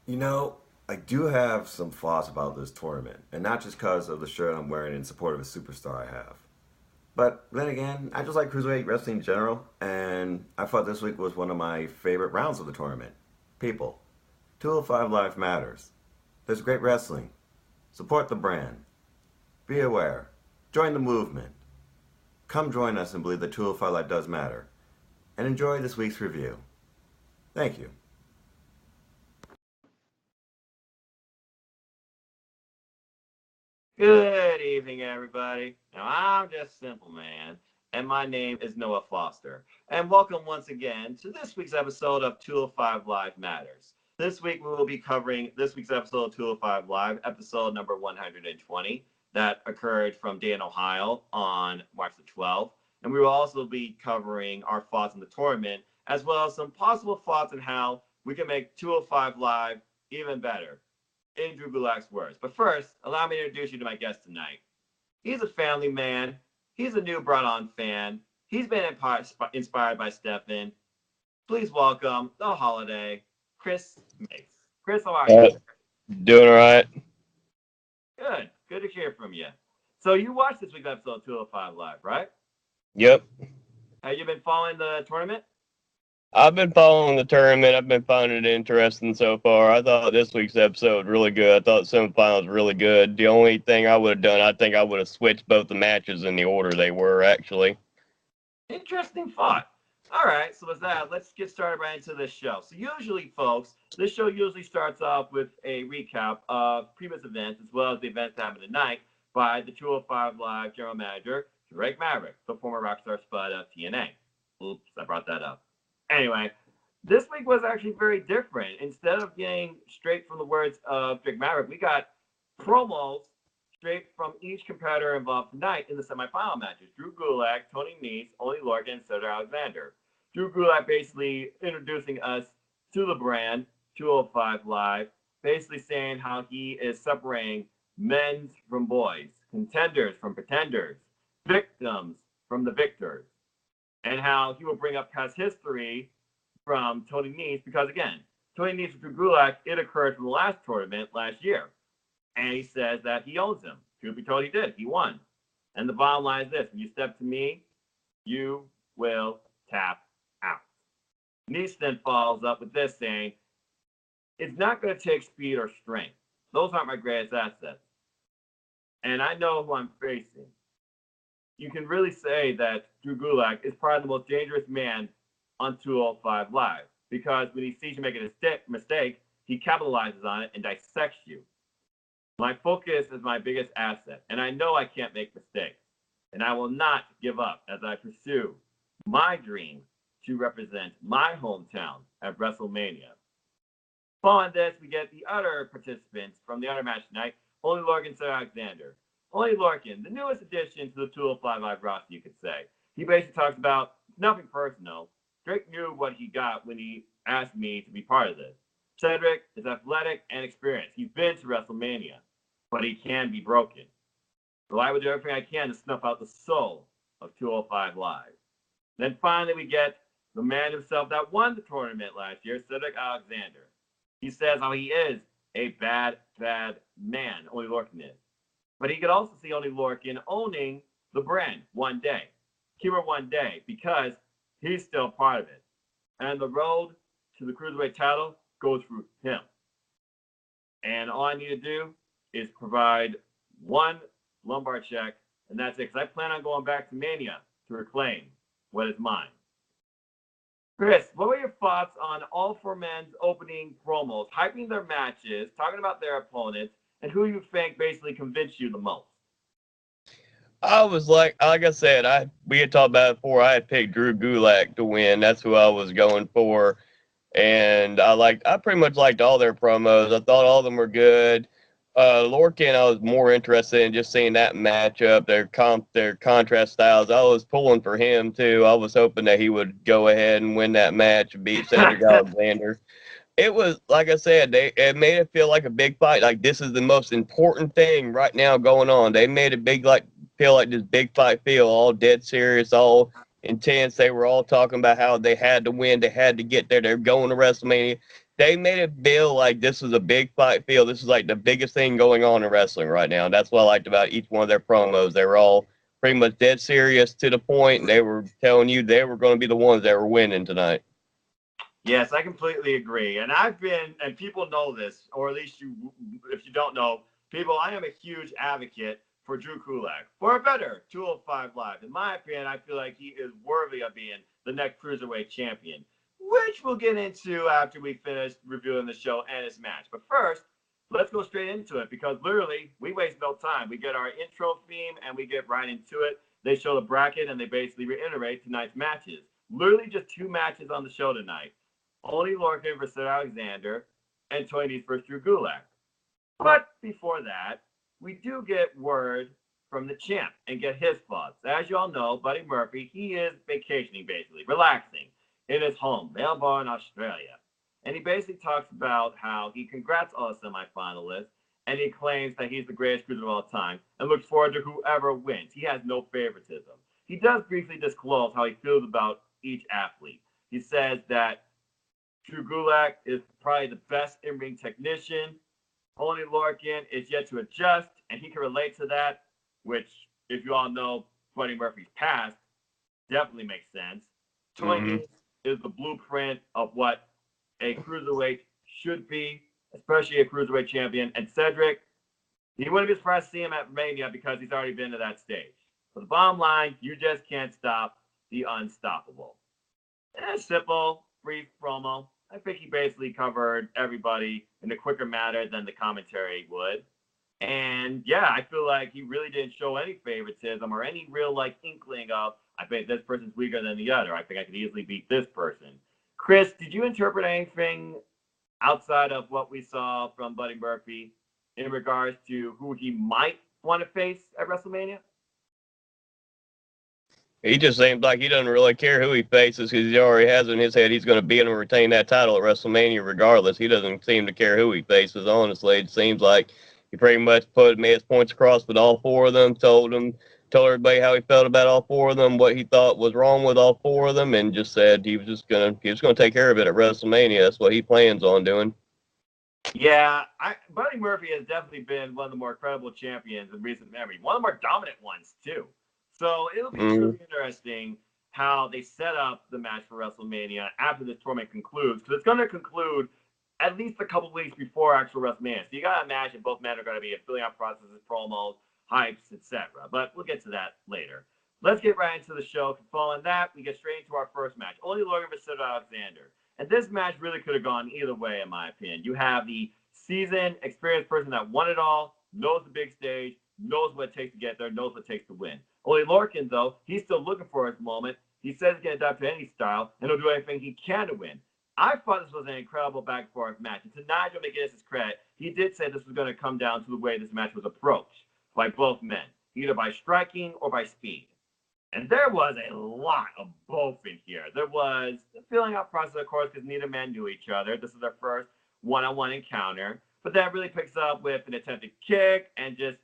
You know, I do have some thoughts about this tournament, and not just because of the shirt I'm wearing in support of a superstar I have. But then again, I just like cruiserweight wrestling in general, and I thought this week was one of my favorite rounds of the tournament. People, 205 Live matters. There's great wrestling. Support the brand. Be aware. Join the movement. Come join us and believe that 205 Live does matter. And enjoy this week's review. Thank you. Good evening, everybody. Now, I'm just Simple Man, and my name is Noah Foster. And welcome once again to this week's episode of 205 Live Matters. This week, we will be covering this week's episode of 205 Live, episode number 120, that occurred from Dayton, Ohio on March the 12th. And we will also be covering our thoughts on the tournament, as well as some possible thoughts on how we can make 205 Live even better in Drew Gulak's words. But first, allow me to introduce you to my guest tonight. He's a family man. He's a new brought on fan. He's been inspired by Stefan. Please welcome the holiday, Chris Mace. Chris, how are you? Uh, Doing all right. Good. Good to hear from you. So you watched this week's episode of 205 Live, right? Yep. Have you been following the tournament? I've been following the tournament. I've been finding it interesting so far. I thought this week's episode really good. I thought the semifinals really good. The only thing I would have done, I think I would have switched both the matches in the order they were, actually. Interesting thought. All right, so with that, let's get started right into this show. So usually, folks, this show usually starts off with a recap of previous events as well as the events that happened tonight by the 205 Live general manager, Drake Maverick, the former Rockstar Spud of TNA. Oops, I brought that up. Anyway, this week was actually very different. Instead of getting straight from the words of Drake Maverick, we got promos straight from each competitor involved tonight in the semifinal matches. Drew Gulak, Tony Nese, Oney Lorcan, and Cedric Alexander. Drew Gulak basically introducing us to the brand, 205 Live, basically saying how he is separating men from boys, contenders from pretenders, victims from the victors, and how he will bring up past history from Tony Nese because, again, Tony Nese and Drew Gulak, it occurred from the last tournament last year. And he says that he owns him. Truth be told, he did. He won. And the bottom line is this: when you step to me, you will tap out. Nese then follows up with this saying, it's not going to take speed or strength. Those aren't my greatest assets. And I know who I'm facing. You can really say that Drew Gulak is probably the most dangerous man on 205 Live because when he sees you make a mistake, he capitalizes on it and dissects you. My focus is my biggest asset, and I know I can't make mistakes, and I will not give up as I pursue my dream to represent my hometown at WrestleMania. Following this, we get the other participants from the other match tonight, Oney Lorcan and Cedric Alexander. Oney Lorcan, the newest addition to the 205 Live roster, you could say. He basically talks about nothing personal. Drake knew what he got when he asked me to be part of this. Cedric is athletic and experienced. He's been to WrestleMania, but he can be broken. So I would do everything I can to snuff out the soul of 205 Live. Then finally, we get the man himself that won the tournament last year, Cedric Alexander. He says how he is a bad, bad man, Oney Lorcan is. But he could also see Oney Lorcan owning the brand one day. Keyword one day, because he's still part of it. And the road to the Cruiserweight title goes through him. And all I need to do is provide one lumbar check, and that's it. Because I plan on going back to Mania to reclaim what is mine. Chris, what were your thoughts on all four men's opening promos, hyping their matches, talking about their opponents, and who you think basically convinced you the most? I was like I said, we had talked about it before. I had picked Drew Gulak to win. That's who I was going for. And I pretty much liked all their promos. I thought all of them were good. Lorcan, I was more interested in just seeing that matchup, their contrast styles. I was pulling for him too. I was hoping that he would go ahead and win that match and beat Cedric Alexander. It was, like I said, it made it feel like a big fight. Like this is the most important thing right now going on. They made it feel like this big fight feel all dead serious, all intense. They were all talking about how they had to win, they had to get there, they're going to WrestleMania. They made it feel like this was a big fight feel. This is like the biggest thing going on in wrestling right now. And that's what I liked about each one of their promos. They were all pretty much dead serious to the point, and they were telling you they were going to be the ones that were winning tonight. Yes, I completely agree. And and people know this, or at least if you don't know, people, I am a huge advocate for Drew Gulak for a better 205 Live. In my opinion, I feel like he is worthy of being the next Cruiserweight champion, which we'll get into after we finish reviewing the show and his match. But first, let's go straight into it because literally we waste no time. We get our intro theme and we get right into it. They show the bracket and they basically reiterate tonight's matches. Literally just 2 matches on the show tonight. Only Lorcan versus Alexander, and Tony Nese versus Drew Gulak. But before that, we do get word from the champ and get his thoughts. As you all know, Buddy Murphy, he is vacationing basically, relaxing in his home, Melbourne, Australia. And he basically talks about how he congrats all the semifinalists, and he claims that he's the greatest cruiser of all time and looks forward to whoever wins. He has no favoritism. He does briefly disclose how he feels about each athlete. He says that Drew Gulak is probably the best in-ring technician. Only Lorcan is yet to adjust, and he can relate to that, which, if you all know Buddy Murphy's past, definitely makes sense. Tony is the blueprint of what a cruiserweight should be, especially a cruiserweight champion. And Cedric, he wouldn't be surprised to see him at Mania because he's already been to that stage. But the bottom line, you just can't stop the unstoppable. And a simple, brief promo. I think he basically covered everybody in a quicker manner than the commentary would. And yeah, I feel like he really didn't show any favoritism or any real inkling of, I think this person's weaker than the other. I think I could easily beat this person. Chris, did you interpret anything outside of what we saw from Buddy Murphy in regards to who he might want to face at WrestleMania? He just seems like he doesn't really care who he faces because he already has in his head he's going to beat him and retain that title at WrestleMania regardless. He doesn't seem to care who he faces, honestly. It seems like he pretty much made his points across with all 4 of them, told everybody how he felt about all 4 of them, what he thought was wrong with all 4 of them, and just said he was going to take care of it at WrestleMania. That's what he plans on doing. Yeah, Buddy Murphy has definitely been one of the more credible champions in recent memory. One of the more dominant ones, too. So it'll be truly interesting how they set up the match for WrestleMania after this tournament concludes, because it's going to conclude at least a couple weeks before actual WrestleMania. So you got to imagine both men are going to be filling out processes, promos, hypes, etc. But we'll get to that later. Let's get right into the show. Following that, we get straight into our first match. Only Lorcan versus Alexander. And this match really could have gone either way, in my opinion. You have the seasoned, experienced person that won it all, knows the big stage, knows what it takes to get there, knows what it takes to win. Only Lorcan, though, he's still looking for his moment. He says he can adapt to any style, and he'll do anything he can to win. I thought this was an incredible back-and-forth match. And to Nigel McGuinness's credit, he did say this was going to come down to the way this match was approached by both men, either by striking or by speed. And there was a lot of both in here. There was the filling out process, of course, because neither man knew each other. This is their first one-on-one encounter. But that really picks up with an attempted kick and just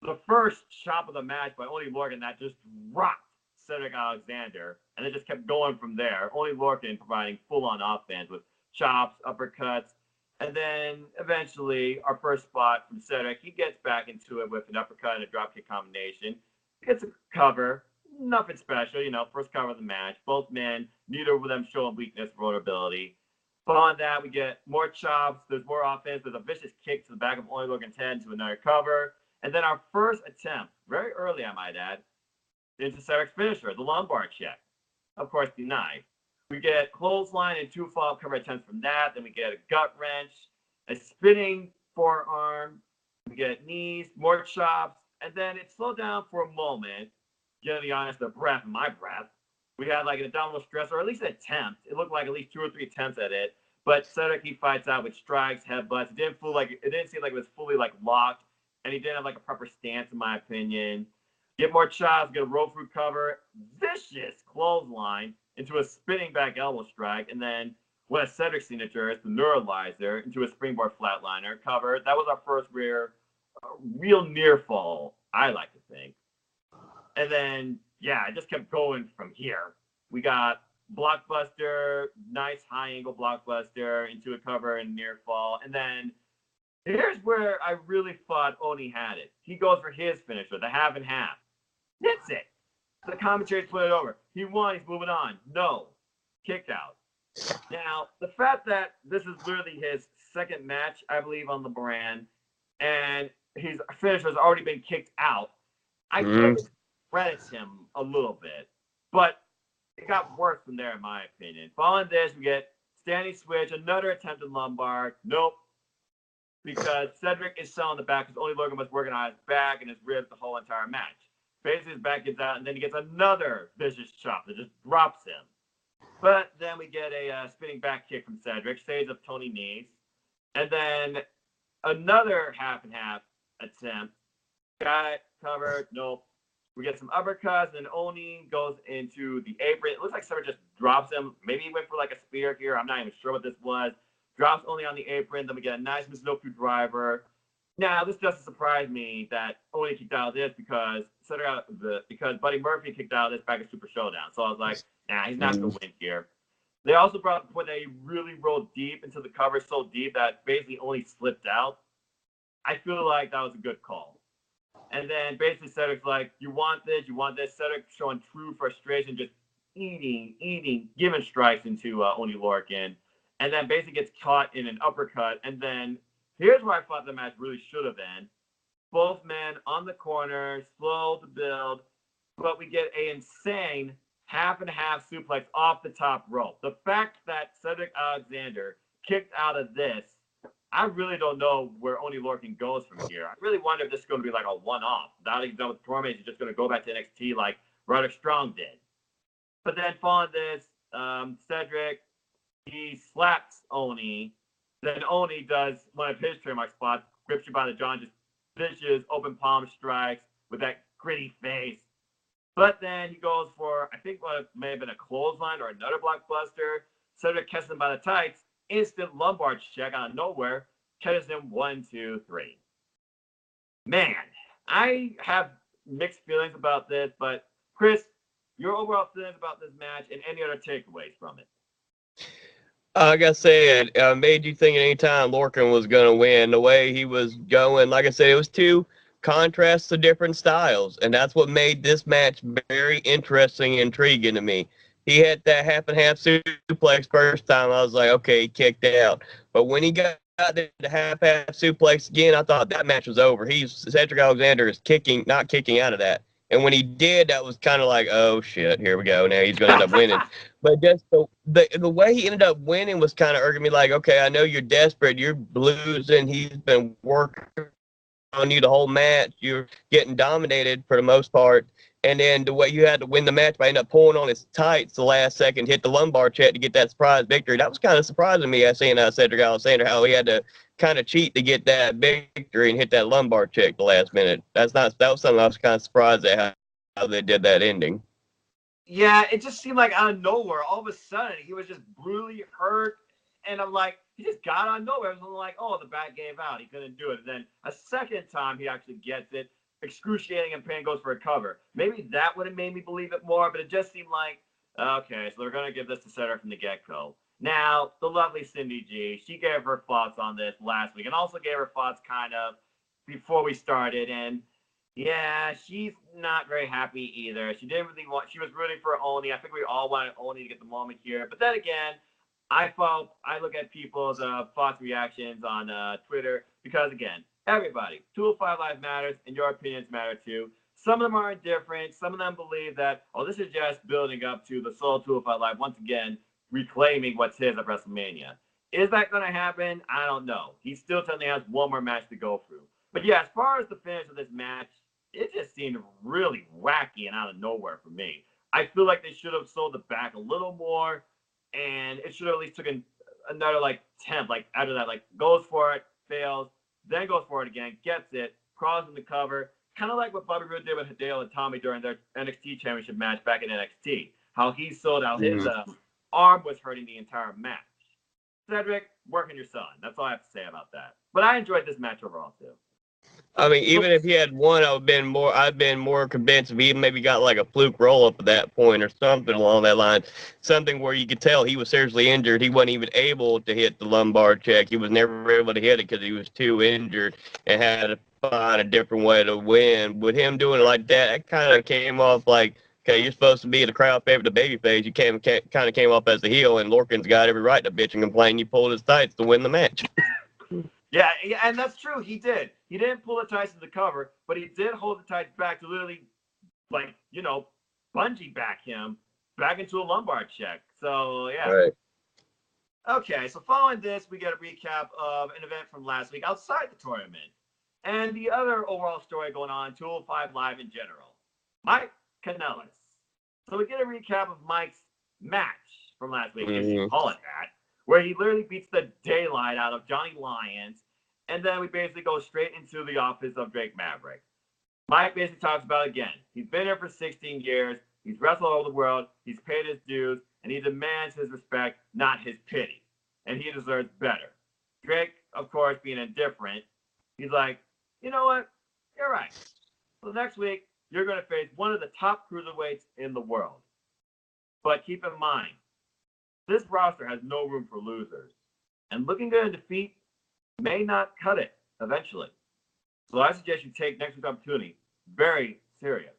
the first chop of the match by Only Lorcan that just dropped Cedric Alexander. And it just kept going from there. Only Lorcan providing full-on offense with chops, uppercuts. And then eventually, our first spot from Cedric, he gets back into it with an uppercut and a dropkick combination. Gets a cover. Nothing special, first cover of the match. Both men, neither of them showing weakness, vulnerability. Following that, we get more chops. There's more offense. There's a vicious kick to the back of Only Lorcan's head to another cover. And then our first attempt, very early, I might add, into Cedric's finisher, the lumbar check. Of course, denied. We get clothesline and 2 follow-up cover attempts from that. Then we get a gut wrench, a spinning forearm. We get knees, more chops. And then it slowed down for a moment. To be honest, my breath. We had an abdominal stress, or at least an attempt. It looked like at least 2 or 3 attempts at it. But Cedric, he fights out with strikes, headbutts. It didn't seem like it was fully locked, and he didn't have a proper stance, in my opinion. Get more chops, get a roll through cover, vicious clothesline into a spinning back elbow strike, and then what a Cedric signature is, the neuralizer into a springboard flatliner cover. That was our first real near fall, I like to think. And then yeah, it just kept going from here. We got blockbuster, nice high angle blockbuster into a cover and near fall. And then here's where I really thought Oni had it. He goes for his finisher, the half and half. Hits it. The commentary split it over. He won, he's moving on. No. Kicked out. Now, the fact that this is literally his second match, I believe, on the brand, and his finisher has already been kicked out, I feel like it credits him a little bit. But it got worse from there, in my opinion. Following this, we get standing switch, another attempted lumbar. Nope. Because Cedric is selling the back because only Logan was working on his back and his ribs the whole entire match. Basically, his back gets out, and then he gets another vicious chop that just drops him. But then we get a spinning back kick from Cedric, saves of Tony knees. And then another half and half attempt. Got it, covered, nope. We get some uppercuts, and Oni goes into the apron. It looks like Cedric just drops him. Maybe he went for like a spear here. I'm not even sure what this was. Drops Oni on the apron. Then we get a nice Mizunoku driver. Now, this doesn't surprise me that Oni kicked out of this because Buddy Murphy kicked out of this back at Super Showdown. So I was like, nah, he's not going to win here. They also brought up the point that he really rolled deep into the cover, so deep that basically Oni slipped out. I feel like that was a good call. And then basically Cedric's like, you want this, you want this. Cedric showing true frustration, just eating, giving strikes into Oni Lorcan. And then basically gets caught in an uppercut. And then here's where I thought the match really should have been. Both men on the corner, slow to build, but we get an insane half and half suplex off the top rope. The fact that Cedric Alexander kicked out of this, I really don't know where Oni Lorcan goes from here. I really wonder if this is going to be like a one-off. Now that he's done with the tournament, he's just going to go back to NXT like Roderick Strong did. But then following this, Cedric, he slaps Oni. Then Oni does one of his trademark spots, grips you by the jaw and just vicious open palm strikes with that gritty face. But then he goes for, I think what may have been a clothesline or another blockbuster. Cedric catches him by the tights. Instant lumbar check out of nowhere. Catches him 1, 2, 3. Man, I have mixed feelings about this, but Chris, your overall feelings about this match and any other takeaways from it? Like I said, made you think at any time Lorcan was going to win. The way he was going, like I said, it was two contrasts of different styles, and that's what made this match very interesting and intriguing to me. He had that half and half suplex first time. I was like, okay, he kicked out. But when he got the half suplex again, I thought that match was over. Cedric Alexander is not kicking out of that. And when he did, that was kind of like, oh shit, here we go. Now he's going to end up winning. But just the way he ended up winning was kind of irking me. Like, okay, I know you're desperate, you're losing. He's been working on you the whole match. You're getting dominated for the most part. And then the way you had to win the match by ending up pulling on his tights the last second, hit the lumbar check to get that surprise victory. That was kind of surprising me. I seen Cedric Alexander, how he had to kind of cheat to get that victory and hit that lumbar check the last minute. That was something I was kind of surprised at how they did that ending. Yeah, it just seemed like out of nowhere, all of a sudden, he was just brutally hurt. And I'm like, he just got out of nowhere. It was like, oh, the back gave out. He couldn't do it. And then a second time, he actually gets it. Excruciating and pain, goes for a cover. Maybe that would have made me believe it more, but it just seemed like, okay, so they're going to give this to Cedric from the get-go. Now, the lovely Cindy G, she gave her thoughts on this last week and also gave her thoughts kind of before we started. And yeah, she's not very happy either. She didn't really want, she was rooting for Oni. I think we all wanted Oni to get the moment here. But then again, I look at people's thoughts, reactions on Twitter because, again, everybody, 205 Live matters, and your opinions matter too. Some of them are indifferent. Some of them believe that, oh, this is just building up to the Soul 205 Live once again reclaiming what's his at WrestleMania. Is that going to happen? I don't know. He still technically has one more match to go through. But yeah, as far as the finish of this match, it just seemed really wacky and out of nowhere for me. I feel like they should have sold the back a little more, and it should have at least taken another attempt. Like after that, goes for it, fails, then goes for it again, gets it, crawls in the cover, kind of like what Bobby Roode did with Hideo and Tommy during their NXT Championship match back in NXT. How he sold out his arm was hurting the entire match. Cedric, working your son. That's all I have to say about that. But I enjoyed this match overall too. I mean, even if he had won, I'd been more convinced if he maybe got like a fluke roll up at that point or something along that line. Something where you could tell he was seriously injured. He wasn't even able to hit the lumbar check. He was never able to hit it because he was too injured and had to find a different way to win. With him doing it like that, it kind of came off like, okay, you're supposed to be the crowd favorite, the babyface. You kind of came off as the heel, and Lorcan's got every right to bitch and complain. You pulled his tights to win the match. Yeah, and that's true. He did. He didn't pull the tights to the cover, but he did hold the tights back to literally, like, bungee back him back into a lumbar check. So, yeah. Right. Okay, so following this, we get a recap of an event from last week outside the tournament. And the other overall story going on, 205 Live in general. Mike Kanellis. So we get a recap of Mike's match from last week, if you call it that, where he literally beats the daylight out of Johnny Lyons, and then we basically go straight into the office of Drake Maverick. Mike basically talks about it again. He's been here for 16 years. He's wrestled all over the world. He's paid his dues, and he demands his respect, not his pity. And he deserves better. Drake, of course, being indifferent, he's like, you know what? You're right. So next week, you're going to face one of the top cruiserweights in the world. But keep in mind, this roster has no room for losers. And looking good in defeat may not cut it eventually. So I suggest you take next week's opportunity very serious,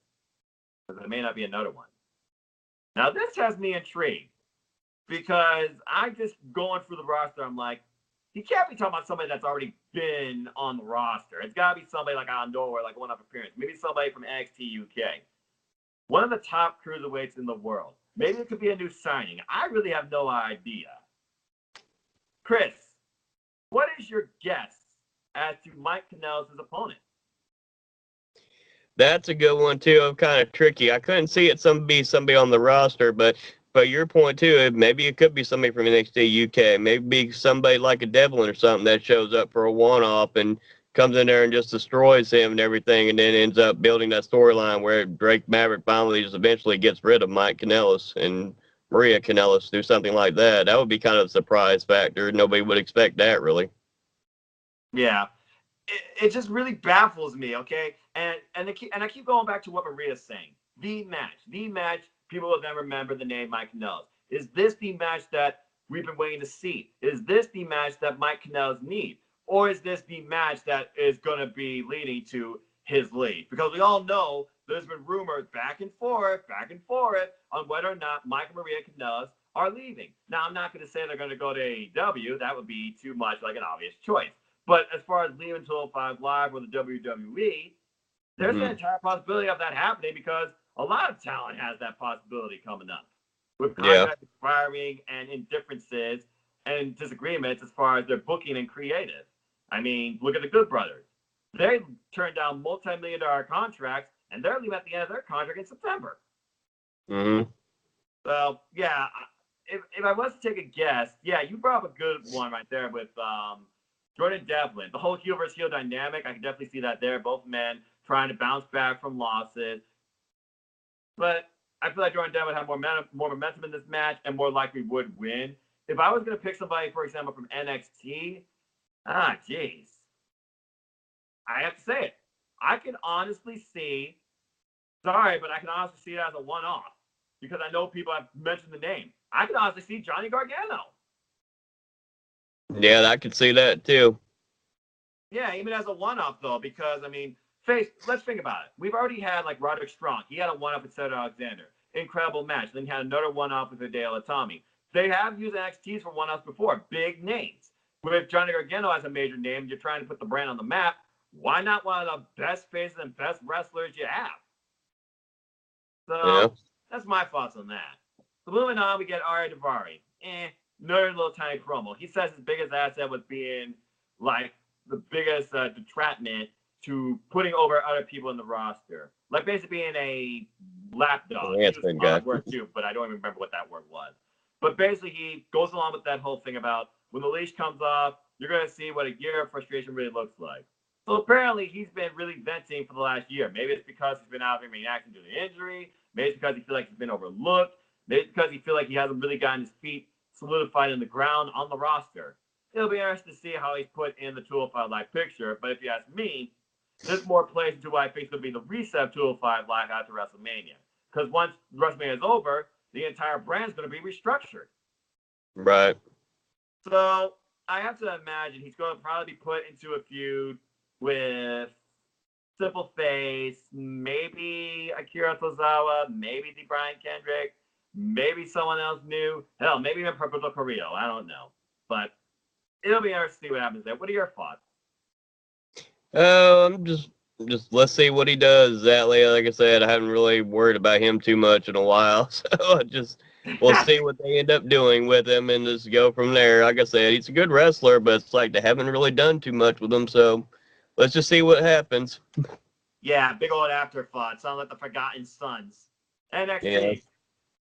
because there may not be another one. Now, this has me intrigued, because I'm just going through the roster. I'm like, he can't be talking about somebody that's already been on the roster. It's got to be somebody like out of nowhere, like one-off appearance. Maybe somebody from NXT UK. One of the top cruiserweights in the world. Maybe it could be a new signing. I really have no idea. Chris, what is your guess as to Mike Kanellis' opponent? That's a good one too. I'm kind of tricky. I couldn't see it be somebody on the roster, but your point too, maybe it could be somebody from NXT UK. Maybe somebody like a Devlin or something that shows up for a one-off and comes in there and just destroys him and everything, and then ends up building that storyline where Drake Maverick finally just eventually gets rid of Mike Kanellis and Maria Kanellis, do something like that. That would be kind of a surprise factor. Nobody would expect that, really. Yeah. It just really baffles me, okay? And I keep going back to what Maria's saying. The match. People will then remember the name Mike Kanellis. Is this the match that we've been waiting to see? Is this the match that Mike Kanellis needs? Or is this the match that is going to be leading to his lead? Because we all know there's been rumors back and forth on whether or not Mike and Maria Kanellis are leaving. Now, I'm not going to say they're going to go to AEW. That would be too much like an obvious choice. But as far as leaving 205 Live or the WWE, there's an entire possibility of that happening, because a lot of talent has that possibility coming up. With contracts expiring and indifferences and disagreements as far as their booking and creative. I mean, look at the Good Brothers. They turned down multi-million-dollar contracts, and they're leaving at the end of their contract in September. So, yeah, if I was to take a guess, yeah, you brought up a good one right there with Jordan Devlin. The whole heel versus heel dynamic, I can definitely see that there. Both men trying to bounce back from losses. But I feel like Jordan Devlin had more momentum in this match and more likely would win. If I was going to pick somebody, for example, from NXT, jeez. I have to say it. I can honestly see, sorry, but I can honestly see it as a one-off, because I know people have mentioned the name. I can honestly see Johnny Gargano. Yeah, I could see that too. Yeah, even as a one-off, though, because, I mean, let's think about it. We've already had, like, Roderick Strong. He had a one-off with Cedric Alexander. Incredible match. Then he had another one-off with Hideo Itami. They have used NXTs for one-offs before. Big names. With Johnny Gargano as a major name, you're trying to put the brand on the map. Why not one of the best faces and best wrestlers you have? So, That's my thoughts on that. So moving on, we get Ariya Davari. Another little tiny promo. He says his biggest asset was being, like, the biggest detriment to putting over other people in the roster. Like, basically being a lapdog. Yeah, it's a good guy. Word too, but I don't even remember what that word was. But basically, he goes along with that whole thing about when the leash comes off, you're going to see what a year of frustration really looks like. So apparently, he's been really venting for the last year. Maybe it's because he's been out there reacting to the injury. Maybe it's because he feels like he's been overlooked. Maybe it's because he feels like he hasn't really gotten his feet solidified in the ground on the roster. It'll be interesting to see how he's put in the 205 Live picture. But if you ask me, this more plays into what I think is going to be the reset of 205 Live after WrestleMania. Because once WrestleMania is over, the entire brand is going to be restructured. Right. So I have to imagine he's going to probably be put into a feud with Simple Face, maybe Akira Tozawa, maybe the Brian Kendrick, maybe someone else new. Hell, maybe even Purple Carrillo. I don't know. But it'll be interesting to see what happens there. What are your thoughts? Just let's see what he does. Exactly, like I said, I haven't really worried about him too much in a while, so we'll see what they end up doing with him and just go from there. Like I said, he's a good wrestler, but it's like they haven't really done too much with him, so let's just see what happens. Yeah, big old afterthought. Sound like the Forgotten Sons. NXT. Yeah.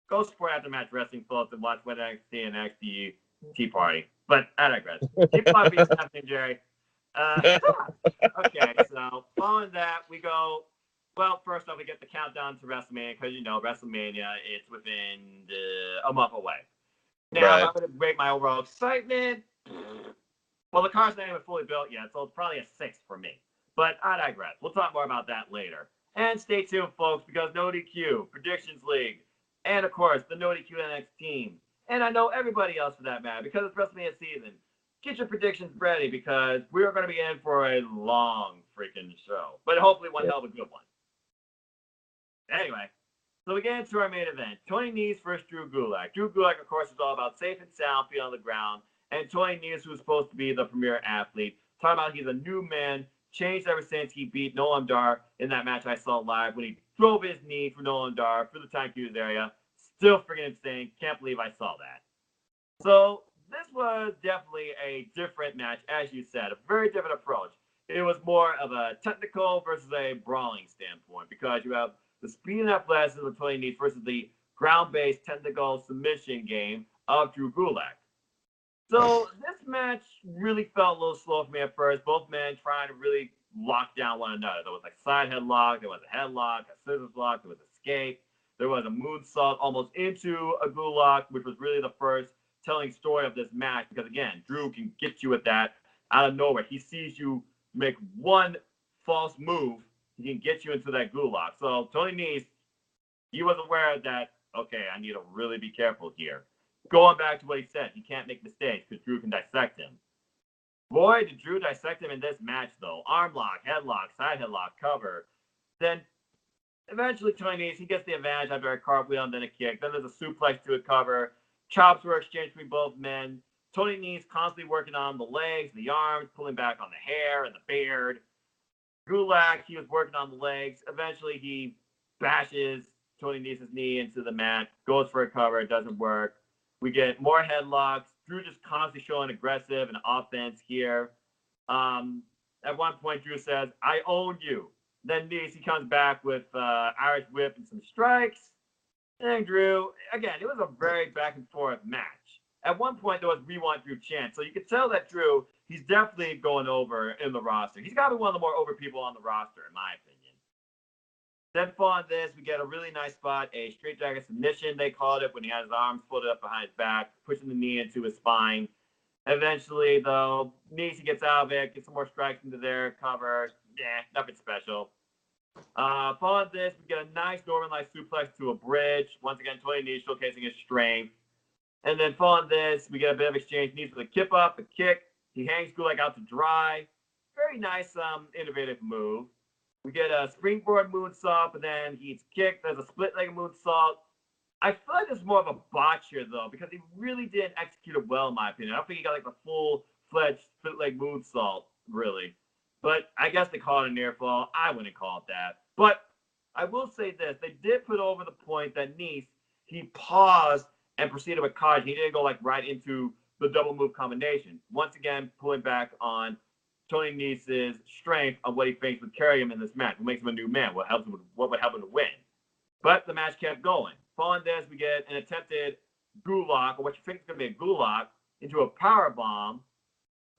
Go support Aftermatch Wrestling folks and watch what NXT and NXT Tea Party. But I digress. Keep on being happening, Jerry. Okay, so following that, we go. Well, first off, we get the countdown to WrestleMania because WrestleMania it's within a month away. Now, Right. I'm going to break my overall excitement. Well, the car's not even fully built yet, so it's probably a 6 for me. But I digress. We'll talk more about that later. And stay tuned, folks, because No DQ, Predictions League, and of course, the No DQ NX team. And I know everybody else for that matter, because it's WrestleMania season. Get your predictions ready because we're going to be in for a long freaking show. But hopefully one hell of a good one. Anyway, so we get into our main event. Tony Nese versus Drew Gulak. Drew Gulak, of course, is all about safe and sound, feet on the ground. And Tony Nese, who's supposed to be the premier athlete, talking about he's a new man, changed ever since he beat Noam Dar in that match I saw live when he drove his knee for Noam Dar through the time Hughes area. Still freaking insane. Can't believe I saw that. So this was definitely a different match, as you said, a very different approach. It was more of a technical versus a brawling standpoint because you have the speed and athleticism of Tony Nese versus the ground-based technical submission game of Drew Gulak. So this match really felt a little slow for me at first. Both men trying to really lock down one another. There was like side headlock, there was a headlock, a scissors lock, there was escape, there was a moonsault almost into a Gulak, which was really the first telling story of this match because again, Drew can get you with that out of nowhere. He sees you make one false move, he can get you into that Gulak. So Tony Nese, he was aware that okay, I need to really be careful here. Going back to what he said, he can't make mistakes because Drew can dissect him. Boy, did Drew dissect him in this match, though. Arm lock, headlock, side headlock, cover. Then, eventually, Tony Nese, he gets the advantage after a cartwheel and then a kick. Then there's a suplex to a cover. Chops were exchanged between both men. Tony Nese constantly working on the legs, the arms, pulling back on the hair and the beard. Gulak, he was working on the legs. Eventually, he bashes Tony Nese's knee into the mat, goes for a cover, it doesn't work. We get more headlocks. Drew just constantly showing aggressive and offense here. At one point, Drew says, I own you. Then Nese, he comes back with Irish whip and some strikes. And Drew, again, it was a very back and forth match. At one point, there was "We Want Drew" chant. So you could tell that Drew, he's definitely going over in the roster. He's got to be one of the more over people on the roster, in my opinion. Then following this, we get a really nice spot, a straight jacket submission, they called it, when he had his arms folded up behind his back, pushing the knee into his spine. Eventually, though, Nese gets out of it, gets some more strikes into their cover. Nothing special. Following this, we get a nice Northern-like suplex to a bridge. Once again, Tony Nese showcasing his strength. And then following this, we get a bit of exchange. Nese with a kip up, a kick. He hangs Gulak out to dry. Very nice, innovative move. We get a springboard moonsault, and then he's kicked. There's a split-leg moonsault. I feel like this is more of a botch here, though, because he really didn't execute it well, in my opinion. I don't think he got like the full-fledged split-leg moonsault, really. But I guess they call it a near fall. I wouldn't call it that. But I will say this. They did put over the point that Nese, he paused and proceeded with caution. He didn't go like right into the double move combination. Once again, pulling back on Tony Nese's strength of what he thinks would carry him in this match, what makes him a new man, what would help him to win. But the match kept going. Following this, we get an attempted Gulak, or what you think is going to be a Gulak, into a power bomb,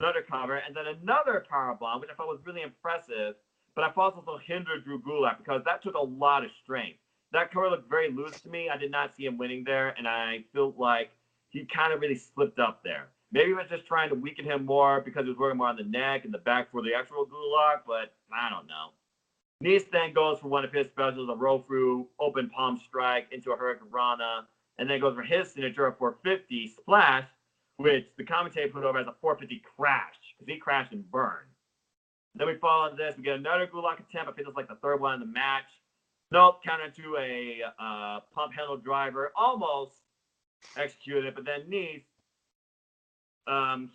another cover, and then another power bomb, which I thought was really impressive. But I thought also hindered Drew Gulak because that took a lot of strength. That cover looked very loose to me. I did not see him winning there, and I felt like he kind of really slipped up there. Maybe he was just trying to weaken him more because he was working more on the neck and the back for the actual Gulak, but I don't know. Nice then goes for one of his specials, a roll through open palm strike into a Hurricane Rana, and then goes for his signature, a 450 splash, which the commentator put over as a 450 crash, because he crashed and burned. Then we follow this. We get another Gulak attempt. I think it's like the third one in the match. Nope, counter into a pump handle driver. Almost executed, but then Nice,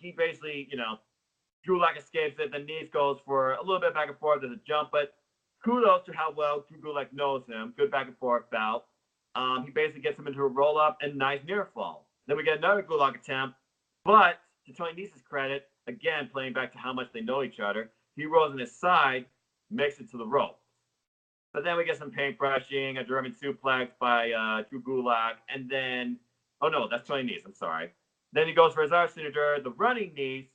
he basically, Gulak escapes it. Then Nice goes for a little bit back and forth. There's a jump, but kudos to how well Gulak knows him. Good back and forth bout. He basically gets him into a roll up and nice near fall. Then we get another Gulak attempt, but to Tony Nice's credit, again playing back to how much they know each other, he rolls on his side, makes it to the ropes. But then we get some paintbrushing, a German suplex by Drew Gulak, and then, oh no, that's Tony Nice, I'm sorry. Then he goes for his arm signature, the running Nice.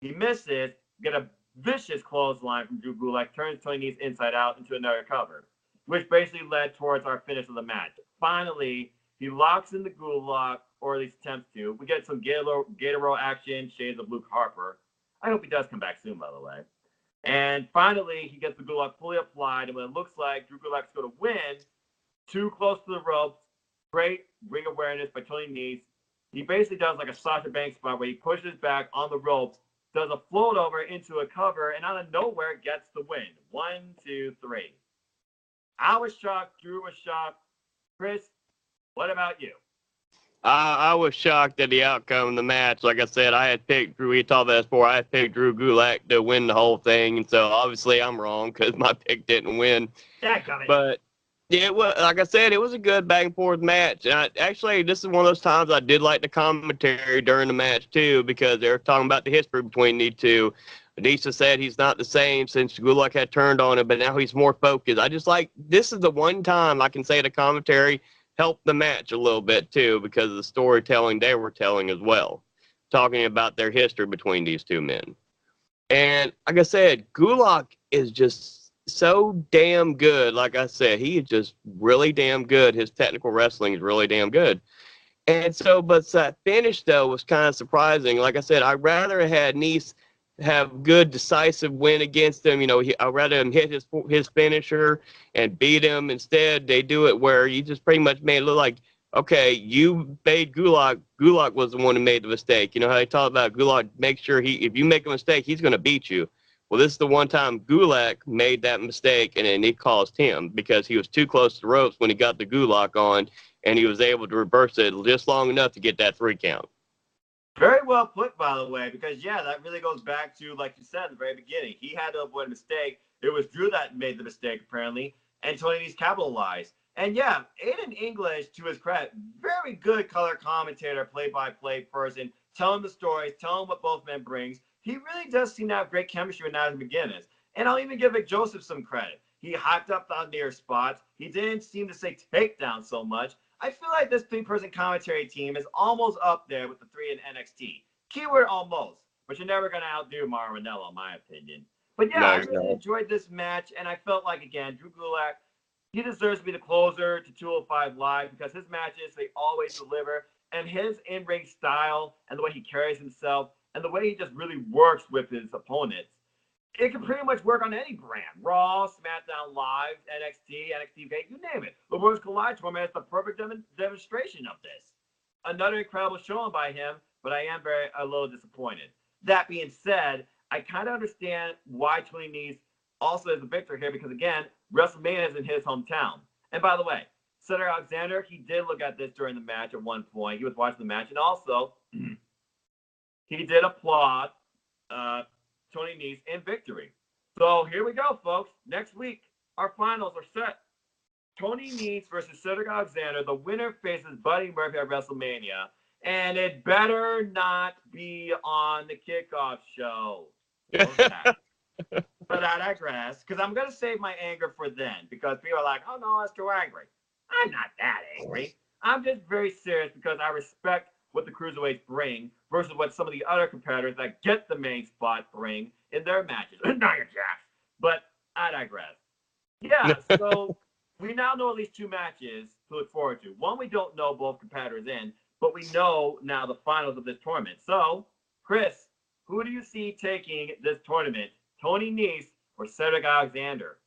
He misses, get a vicious clothesline from Drew Gulak, turns Tony Nice inside out into another cover, which basically led towards our finish of the match. Finally, he locks in the Gulak, or at least attempts to. We get some Gator Roll action, shades of Luke Harper. I hope he does come back soon, by the way. And finally, he gets the Gulak fully applied, and when it looks like Drew Gulak's going to win, too close to the ropes, great ring awareness by Tony Nice. He basically does like a Sasha Banks spot where he pushes back on the ropes, does a float over into a cover, and out of nowhere gets the win. 1, 2, 3. I was shocked. Drew was shocked. Chris, what about you? I was shocked at the outcome of the match. Like I said, I had picked Drew. We talked about this before. I had picked Drew Gulak to win the whole thing, and so obviously I'm wrong because my pick didn't win. Yeah, got it. But yeah, well, like I said, it was a good back and forth match. And actually, this is one of those times I did like the commentary during the match too, because they were talking about the history between these two. Nisa said he's not the same since Gulak had turned on him, but now he's more focused. I just like, this is the one time I can say the commentary helped the match a little bit too, because of the storytelling they were telling as well, talking about their history between these two men. And like I said, Gulak is just so damn good. Like I said, he is just really damn good. His technical wrestling is really damn good. And so, but that finish though was kind of surprising. Like I said, I'd rather have had Nice have good decisive win against him. I'd rather him hit his finisher and beat him. Instead, they do it where you just pretty much made it look like, okay, you made Gulak. Gulak was the one who made the mistake. You know how they talk about Gulak, make sure if you make a mistake, he's going to beat you. Well, this is the one time Gulak made that mistake, and then it caused him because he was too close to the ropes when he got the Gulak on, and he was able to reverse it just long enough to get that 3 count. Very well put, by the way, because, yeah, that really goes back to, like you said, the very beginning. He had to avoid a mistake. It was Drew that made the mistake, apparently, and Tony Nese capitalized. And, yeah, Aiden English, to his credit, very good color commentator, play-by-play person, telling the stories, telling what both men brings. He really does seem to have great chemistry with Adam McGinnis. And I'll even give Vic Joseph some credit. He hyped up the near spots. He didn't seem to say takedown so much. I feel like this 3-person commentary team is almost up there with the 3 in NXT. Keyword almost, but you're never going to outdo Mauro Ranallo, in my opinion. But yeah, I really enjoyed this match, and I felt like, again, Drew Gulak, he deserves to be the closer to 205 Live because his matches, they always deliver, and his in-ring style and the way he carries himself and the way he just really works with his opponents, it can pretty much work on any brand. Raw, SmackDown Live, NXT, NXT UK, you name it. The Worlds Collide tournament is the perfect demonstration of this. Another incredible showing by him, but I am a little disappointed. That being said, I kind of understand why Tony Nese also is a victor here because, again, WrestleMania is in his hometown. And by the way, Cedric Alexander, he did look at this during the match at one point. He was watching the match, and also he did applaud Tony Nese in victory. So here we go, folks. Next week, our finals are set. Tony Nese versus Cedric Alexander. The winner faces Buddy Murphy at WrestleMania. And it better not be on the kickoff show. But I digress, because I'm going to save my anger for then, because people are like, oh, no, that's too angry. I'm not that angry. I'm just very serious because I respect what the Cruiserweights bring versus what some of the other competitors that get the main spot bring in their matches. Not your Jack. But I digress. Yeah, so we now know at least 2 matches to look forward to. One we don't know both competitors in, but we know now the finals of this tournament. So Chris, who do you see taking this tournament? Tony Nese or Cedric Alexander?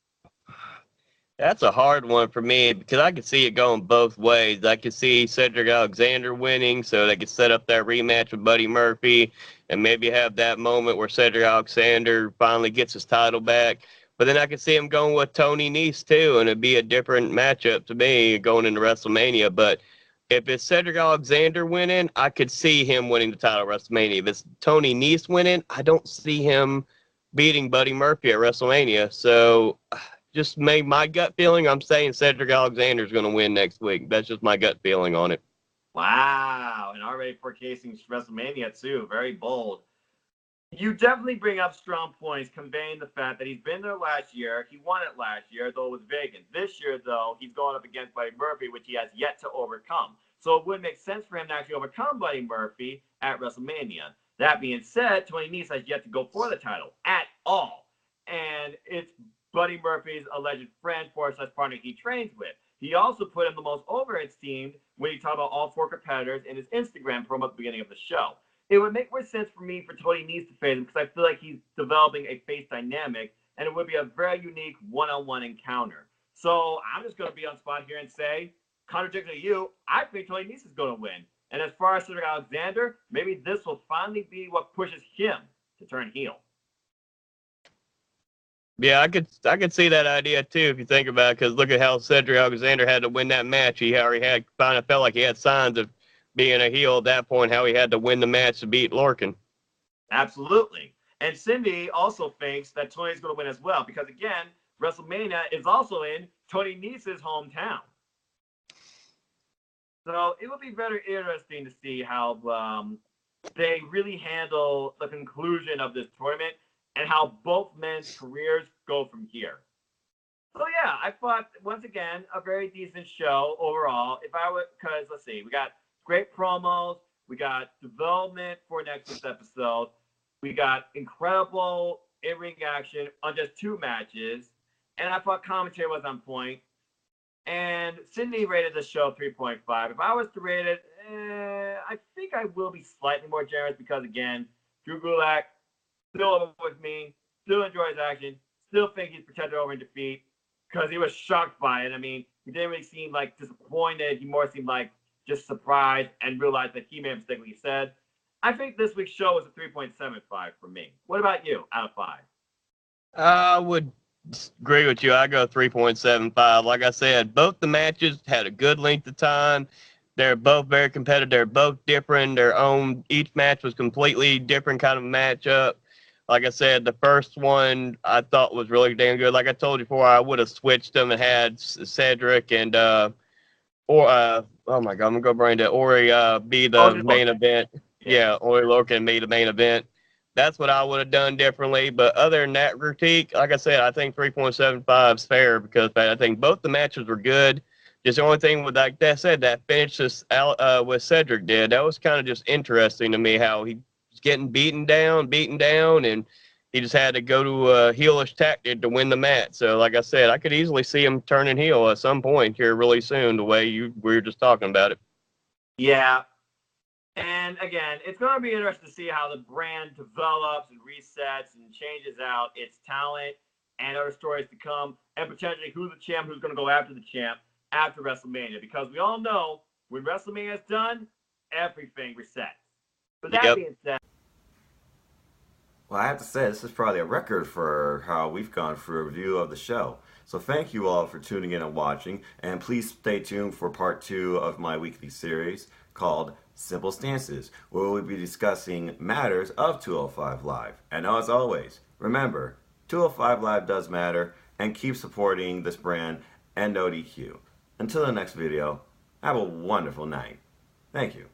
That's a hard one for me because I could see it going both ways. I could see Cedric Alexander winning so they could set up that rematch with Buddy Murphy and maybe have that moment where Cedric Alexander finally gets his title back. But then I could see him going with Tony Nese too, and it'd be a different matchup to me going into WrestleMania. But if it's Cedric Alexander winning, I could see him winning the title at WrestleMania. If it's Tony Nese winning, I don't see him beating Buddy Murphy at WrestleMania. So just made my gut feeling. I'm saying Cedric Alexander is going to win next week. That's just my gut feeling on it. Wow, and already forecasting WrestleMania too. Very bold. You definitely bring up strong points, conveying the fact that he's been there last year. He won it last year, though it was vacant. This year, though, he's going up against Buddy Murphy, which he has yet to overcome. So it would make sense for him to actually overcome Buddy Murphy at WrestleMania. That being said, Tony Nese has yet to go for the title at all. And it's Buddy Murphy's alleged friend, / partner he trains with. He also put him the most over, it seemed, when he talked about all 4 competitors in his Instagram promo at the beginning of the show. It would make more sense for me for Tony Nese to face him because I feel like he's developing a face dynamic, and it would be a very unique one-on-one encounter. So I'm just going to be on spot here and say, contradicting to you, I think Tony Nese is going to win. And as far as Cedric Alexander, maybe this will finally be what pushes him to turn heel. Yeah, I could see that idea too if you think about it. Because look at how Cedric Alexander had to win that match. He already had kind of felt like he had signs of being a heel at that point. How he had to win the match to beat Lorcan. Absolutely. And Cindy also thinks that Tony's going to win as well because again, WrestleMania is also in Tony Nese's hometown. So it will be very interesting to see how they really handle the conclusion of this tournament and how both men's careers go from here. So yeah, I thought once again a very decent show overall. If I would, because let's see, we got great promos, we got development for next week's episode, we got incredible in-ring action on just 2 matches, and I thought commentary was on point. And Sydney rated the show 3.5. If I was to rate it, I think I will be slightly more generous because again, Drew Gulak still over with me, still enjoys action, still think he's protected over in defeat because he was shocked by it. I mean, he didn't really seem like disappointed. He more seemed like just surprised and realized that he made a mistake, like he said. I think this week's show was a 3.75 for me. What about you, out of 5? I would agree with you. I go 3.75. Like I said, both the matches had a good length of time. They're both very competitive. They're both different. Their own, each match was completely different kind of matchup. Like I said, the first one I thought was really damn good. Like I told you before, I would have switched them and had Cedric and oh my God, I'm gonna go brain dead. Ori be the main event. Yeah, Ori Lorcan be the main event. That's what I would have done differently. But other than that critique, like I said, I think 3.75 is fair because I think both the matches were good. Just the only thing with, like that said, that finish with Cedric did, that was kind of just interesting to me how he was getting beaten down, and he just had to go to a heelish tactic to win the match. So, like I said, I could easily see him turning heel at some point here really soon, the way we were just talking about it. Yeah. And again, it's going to be interesting to see how the brand develops and resets and changes out its talent and other stories to come, and potentially who's the champ, who's going to go after the champ after WrestleMania. Because we all know when WrestleMania is done, everything resets. But that being said, well, I have to say, this is probably a record for how we've gone through a review of the show. So thank you all for tuning in and watching, and please stay tuned for part 2 of my weekly series called Simple Stances, where we'll be discussing matters of 205 Live. And as always, remember, 205 Live does matter, and keep supporting this brand and No DQ. Until the next video, have a wonderful night. Thank you.